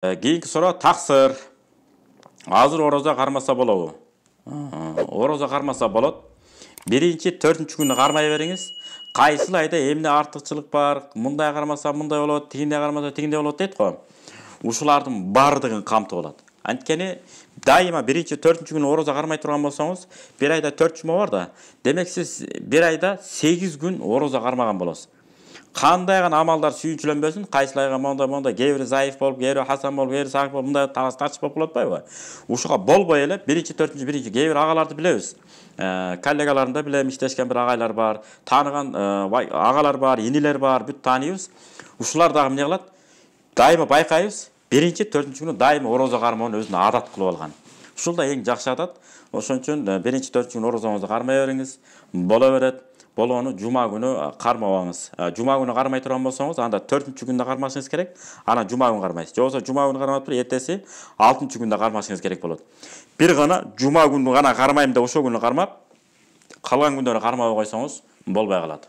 Кийинки суроо таксыр. Азыр орозо кармаса болобу? Орозо кармаса болот. Биринчи, 4-чү күнү кармай бериңиз. Кайсыл айда эмне артыкчылык бар, мындай кармаса мындай болот, тигиндей кармаса тигиндей болот дейт го. Ушулардын бардыгын камтып алат. Анткени дайыма биринчи, 4-чү күнү орозо кармай турган болсоңуз, бир айда 4 жума бар да. Демек сиз бир айда 8 күн орозо кармаган болосуз. Кандай гана амалдар сүйүнчүлөнбөсүн, кайсыл айга монда, кээ бири заиф болуп, кээ бири хасан болуп, кээ бири сагык болуп, мындай тартыш болуп калып атпайбы? Ушуга болбой эле биринчи, 4-чү, кээ бир агаларды билебиз. Коллегаларымда билем, иштешкен бир агайлар бар, тааныган агалар бар, инилер бар, бүт тааныйбыз. Ушулар дагы эмне кылат? Дайыма байкайбыз. Биринчи, 4-чү күнү дайыма орозо кармоону өзүнө адат кылып алган. Ушул да эң жакшы адат. Ошон үчүн биринчи, 4-чү күнү орозоңузду кармай бериңиз. Боло берет. Болгону жума күнү кармабаңыз. Жума күнү кармай турган болсоңуз, анда 4-чү күндө кармашыңыз керек. Анан жума күнү кармайсыз. Же болбосо жума күнү кармап туруп, эртеси 6-чү күндө кармашыңыз керек болот. Бир гана жума күнү гана кармайм деп ошол күнү кармап, калган күндөрү кармабай койсоңуз болбой калат.